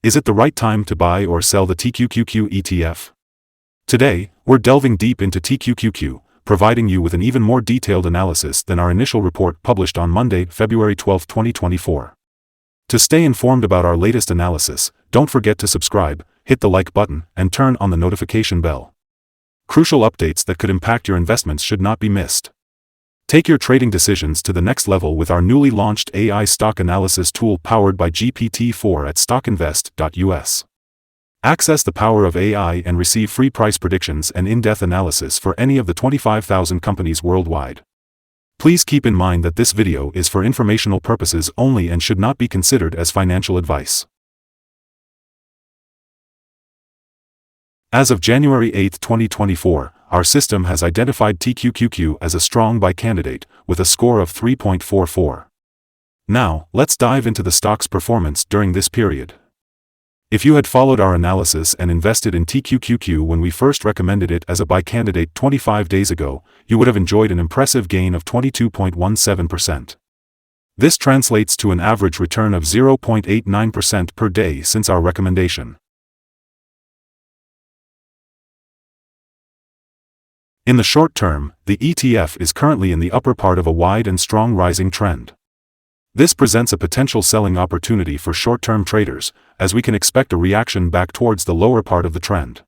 Is it the right time to buy or sell the TQQQ ETF? Today, we're delving deep into TQQQ, providing you with an even more detailed analysis than our initial report published on Monday, February 12, 2024. To stay informed about our latest analysis, don't forget to subscribe, hit the like button, and turn on the notification bell. Crucial updates that could impact your investments should not be missed. Take your trading decisions to the next level with our newly launched AI stock analysis tool powered by GPT-4 at StockInvest.us. Access the power of AI and receive free price predictions and in-depth analysis for any of the 25,000 companies worldwide. Please keep in mind that this video is for informational purposes only and should not be considered as financial advice. As of January 8, 2024, our system has identified TQQQ as a strong buy candidate, with a score of 3.44. Now, let's dive into the stock's performance during this period. If you had followed our analysis and invested in TQQQ when we first recommended it as a buy candidate 25 days ago, you would have enjoyed an impressive gain of 22.17%. This translates to an average return of 0.89% per day since our recommendation. In the short term, the ETF is currently in the upper part of a wide and strong rising trend. This presents a potential selling opportunity for short-term traders, as we can expect a reaction back towards the lower part of the trend.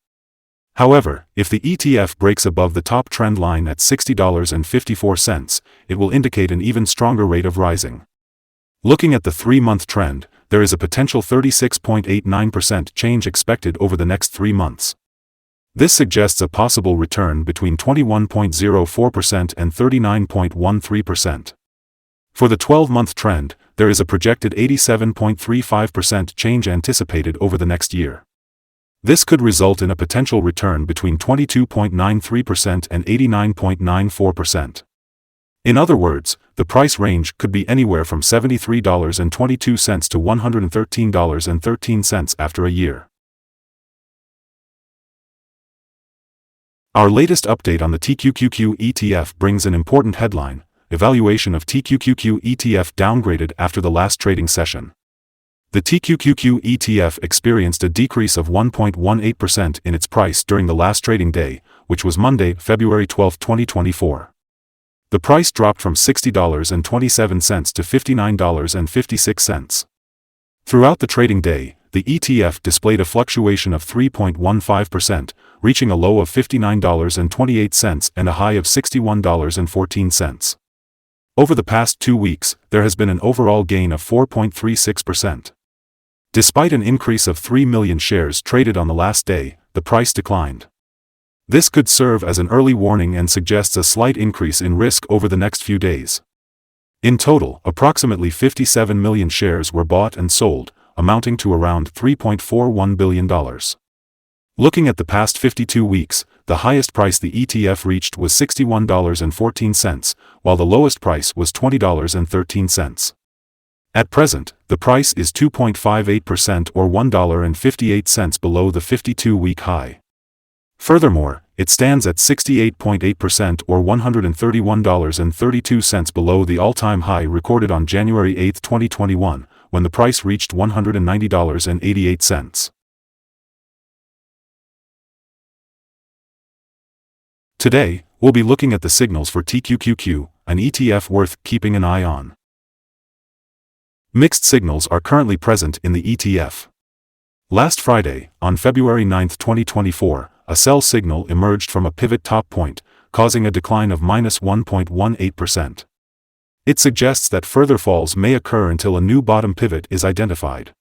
However, if the ETF breaks above the top trend line at $60.54, it will indicate an even stronger rate of rising. Looking at the 3-month trend, there is a potential 36.89% change expected over the next 3 months. This suggests a possible return between 21.04% and 39.13%. For the 12-month trend, there is a projected 87.35% change anticipated over the next year. This could result in a potential return between 22.93% and 89.94%. In other words, the price range could be anywhere from $73.22 to $113.13 after a year. Our latest update on the TQQQ ETF brings an important headline: Evaluation of TQQQ ETF downgraded after the last trading session. The TQQQ ETF experienced a decrease of 1.18% in its price during the last trading day, which was Monday, February 12, 2024. The price dropped from $60.27 to $59.56. Throughout the trading day, the ETF displayed a fluctuation of 3.15%, reaching a low of $59.28 and a high of $61.14. Over the past 2 weeks, there has been an overall gain of 4.36%. Despite an increase of 3 million shares traded on the last day, the price declined. This could serve as an early warning and suggests a slight increase in risk over the next few days. In total, approximately 57 million shares were bought and sold, amounting to around $3.41 billion. Looking at the past 52 weeks, the highest price the ETF reached was $61.14, while the lowest price was $20.13. At present, the price is 2.58% or $1.58 below the 52-week high. Furthermore, it stands at 68.8% or $131.32 below the all-time high recorded on January 8, 2021, when the price reached $190.88. Today, we'll be looking at the signals for TQQQ, an ETF worth keeping an eye on. Mixed signals are currently present in the ETF. Last Friday, on February 9, 2024, a sell signal emerged from a pivot top point, causing a decline of -1.18%. It suggests that further falls may occur until a new bottom pivot is identified.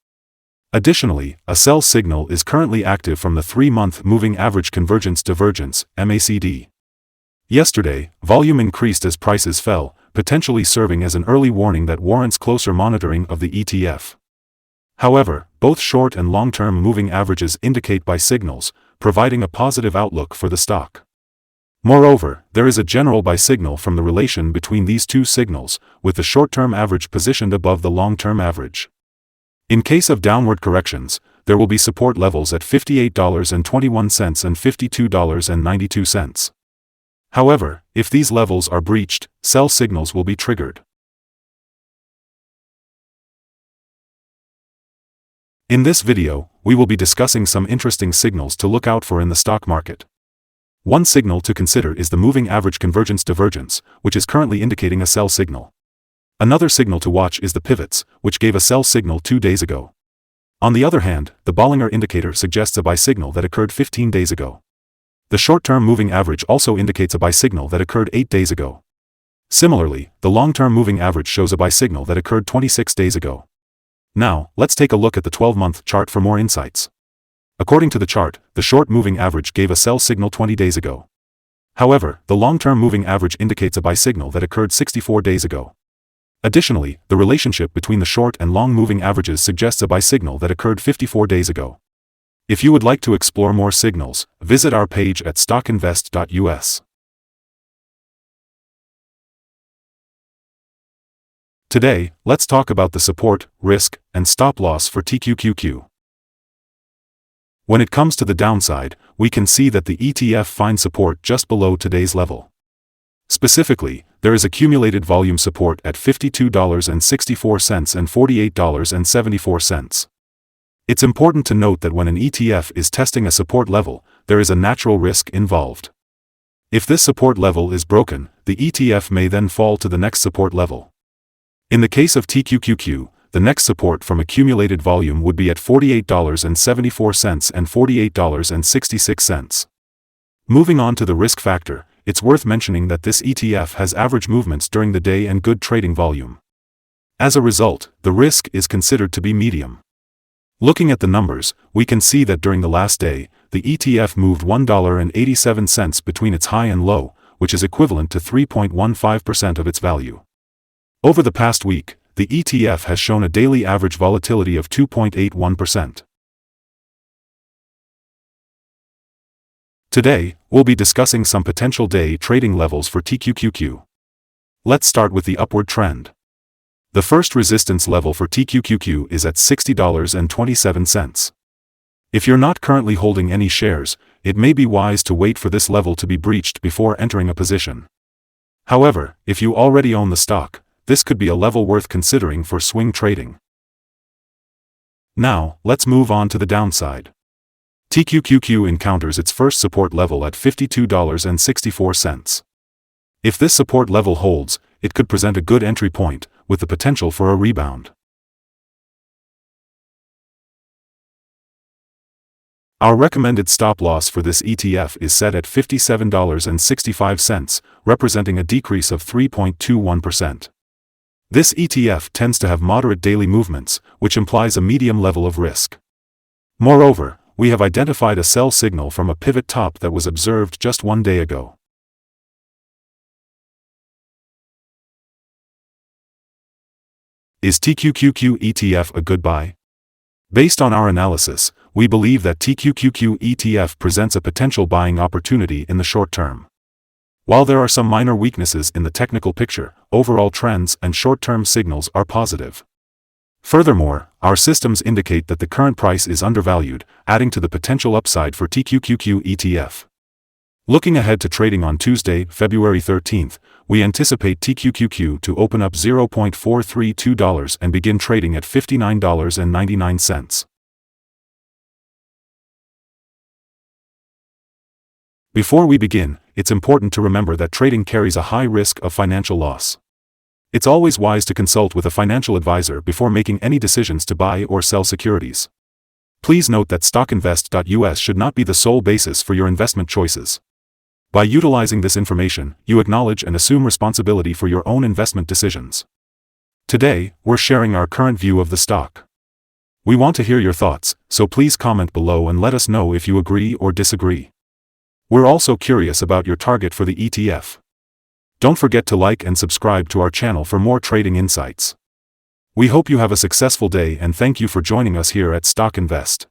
Additionally, a sell signal is currently active from the 3-month Moving Average Convergence Divergence (MACD). Yesterday, volume increased as prices fell, potentially serving as an early warning that warrants closer monitoring of the ETF. However, both short and long-term moving averages indicate buy signals, providing a positive outlook for the stock. Moreover, there is a general buy signal from the relation between these two signals, with the short-term average positioned above the long-term average. In case of downward corrections, there will be support levels at $58.21 and $52.92. However, if these levels are breached, sell signals will be triggered. In this video, we will be discussing some interesting signals to look out for in the stock market. One signal to consider is the moving average convergence divergence, which is currently indicating a sell signal. Another signal to watch is the pivots, which gave a sell signal 2 days ago. On the other hand, the Bollinger Indicator suggests a buy signal that occurred 15 days ago. The short-term moving average also indicates a buy signal that occurred 8 days ago. Similarly, the long-term moving average shows a buy signal that occurred 26 days ago. Now, let's take a look at the 12-month chart for more insights. According to the chart, the short moving average gave a sell signal 20 days ago. However, the long-term moving average indicates a buy signal that occurred 64 days ago. Additionally, the relationship between the short and long moving averages suggests a buy signal that occurred 54 days ago. If you would like to explore more signals, visit our page at StockInvest.us. Today, let's talk about the support, risk, and stop loss for TQQQ. When it comes to the downside, we can see that the ETF finds support just below today's level. Specifically, there is accumulated volume support at $52.64 and $48.74. It's important to note that when an ETF is testing a support level, there is a natural risk involved. If this support level is broken, the ETF may then fall to the next support level. In the case of TQQQ, the next support from accumulated volume would be at $48.74 and $48.66. Moving on to the risk factor, it's worth mentioning that this ETF has average movements during the day and good trading volume. As a result, the risk is considered to be medium. Looking at the numbers, we can see that during the last day, the ETF moved $1.87 between its high and low, which is equivalent to 3.15% of its value. Over the past week, the ETF has shown a daily average volatility of 2.81%. Today, we'll be discussing some potential day trading levels for TQQQ. Let's start with the upward trend. The first resistance level for TQQQ is at $60.27. If you're not currently holding any shares, it may be wise to wait for this level to be breached before entering a position. However, if you already own the stock, this could be a level worth considering for swing trading. Now, let's move on to the downside. TQQQ encounters its first support level at $52.64. If this support level holds, it could present a good entry point, with the potential for a rebound. Our recommended stop loss for this ETF is set at $57.65, representing a decrease of 3.21%. This ETF tends to have moderate daily movements, which implies a medium level of risk. Moreover, we have identified a sell signal from a pivot top that was observed just 1 day ago. Is TQQQ ETF a good buy? Based on our analysis, we believe that TQQQ ETF presents a potential buying opportunity in the short term. While there are some minor weaknesses in the technical picture, overall trends and short-term signals are positive. Furthermore, our systems indicate that the current price is undervalued, adding to the potential upside for TQQQ ETF. Looking ahead to trading on Tuesday, February 13th, we anticipate TQQQ to open up $0.432 and begin trading at $59.99. Before we begin, it's important to remember that trading carries a high risk of financial loss. It's always wise to consult with a financial advisor before making any decisions to buy or sell securities. Please note that StockInvest.us should not be the sole basis for your investment choices. By utilizing this information, you acknowledge and assume responsibility for your own investment decisions. Today, we're sharing our current view of the stock. We want to hear your thoughts, so please comment below and let us know if you agree or disagree. We're also curious about your target for the ETF. Don't forget to like and subscribe to our channel for more trading insights. We hope you have a successful day and thank you for joining us here at StockInvest.